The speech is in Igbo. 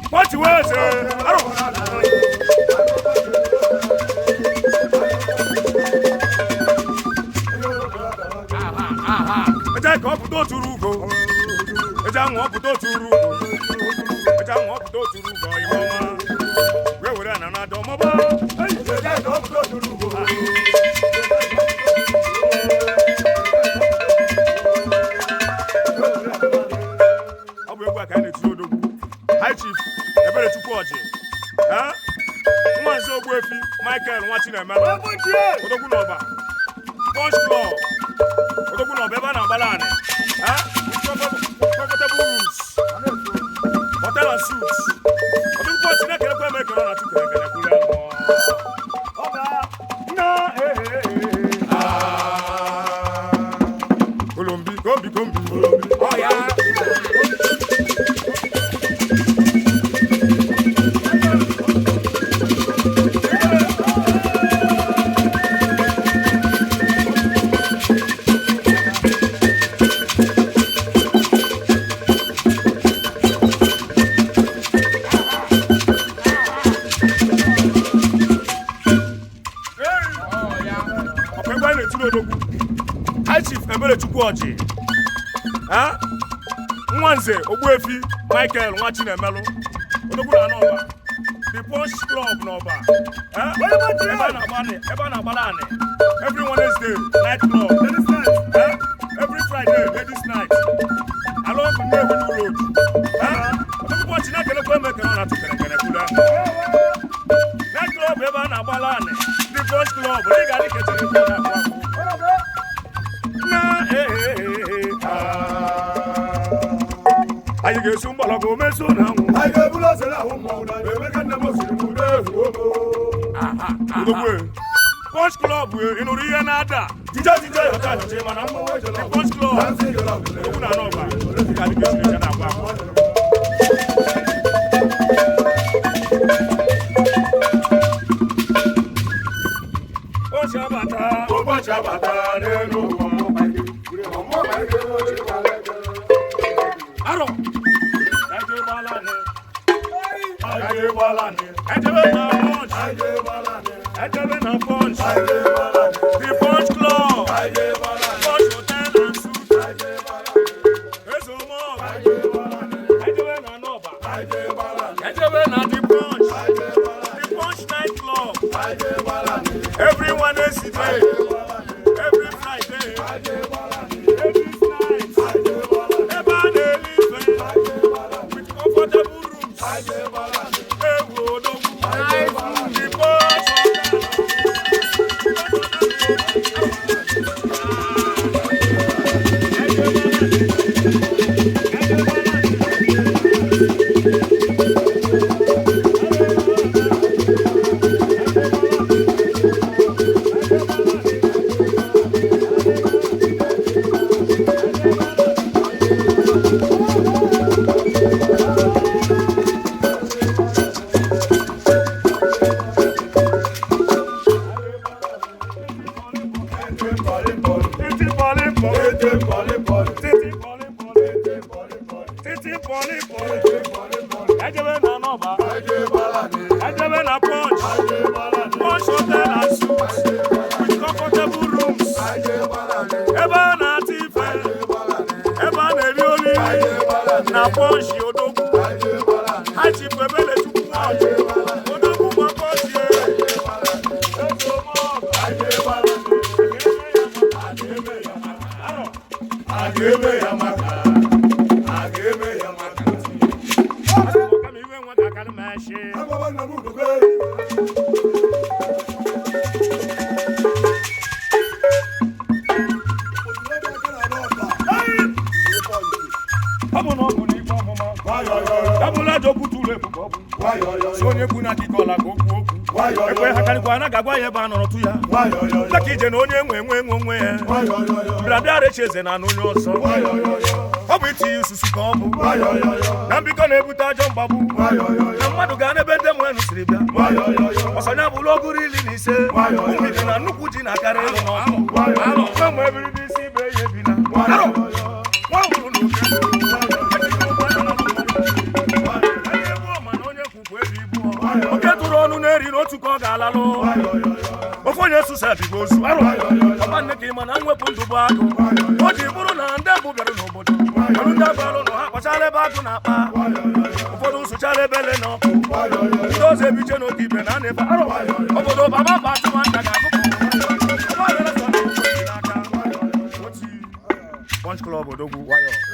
What you want, sir? Hi Chief, ebere chukwu oji. Ha? Nwanze Ogbuefi, Michael Nwachinemelu. Odogwu n'ọba. Punch Club. Odogwu n'ọba ebe a na-agbala anị. Ha? Comfortable rooms. Hotel and suites. Odogwu kwa Chineke ekwe eme ka ọ na chukwu ekele kwule ahụ. Ọga. Na Kolombi, kombi. Oh yeah. Hi Chief Ebere Chukwuoji. Nwanze Ogbuefi Michael Nwachinemelu. Odogwu na n'ọba. The Punch Club n'ọba. Ebe a na-agbala anị. Every Wednesday night club. Every Friday ladies night. Along Nnewi Road. Odogwu kwa Chineke ekwe eme ka ọ na chukwu ekele night club ebe a na-agbala anị. The Punch Club. Ị ga-adị ka echere ekwe na-akwa. Ayi ga esu mbala go meso na hu. Ayi ga bula se la hu mo na be me kan na mo siri mu de hu o. Punch Club inu ri ya na ada. Jija yo ta je ma na mo we jo la. Punch Club. Ogun na no ba. Ka di ke se na gba. O shabata ne no mo ba ke. Mo ba ke o je ba le. Aro. Aje balane. Punch. The Punch Club. Punch Hotel and Suites. Eso mo. The Punch. The Punch night club. Everyone is today. Every Friday. Every night. With comfortable rooms. Ejebe na Punch. Punch Hotel and Suites. With comfortable rooms. Ebe na tife. Ebe na erioli. Na Punch Odogwu. Hi Chief Ebere Chukwuoji. Odogwu ma Punch ye. Agebe ya maka. Kami iwe nwa ka kana mashi. Ababa na mu dobe. Abu no bu ni kwa mama. Dabula joku tule buko. So onye bu na kikola go ku. Ekwe hakani kwa na gagwa ye ba no tu ya. Lakije na onye enwe. Bra recheze na n'onye ọsọ. Ọ bụ iti isusu ka ọ bụ. Na mbikọ na-ebute ajọ mgbagbu. Na mmadụ ga n'ebe ndị mwenụ siri bịa. Ọsọnya bụ loguru 15. Mmiri na nnukwu ji na-akarị ịlụ n'ọsọ. Nwe ebiri n'isi ibe ya ebina. Nwa nwụrụ n'oke. Oke tụrụ ọnụ na-eri n'otu ka ọ ga-alalụ. Ofe onye sụsa bigo ozu. Ọba nne ka ịma na mwepụ ndụ bụ agụ. O ji bụrụ na ndị mbụ bịara n'obodo. Ọrụ ndị agbalụ na ha kpachara ebe agụ na-akpa. Ụfọdụ sụchara ebele n'ọkụ. Ndị ọzọ ebiche n'oge ibe na ana ebe obodo baba bụ atụmanya ga-agụpụ. Punch Club Odogwu Wayo.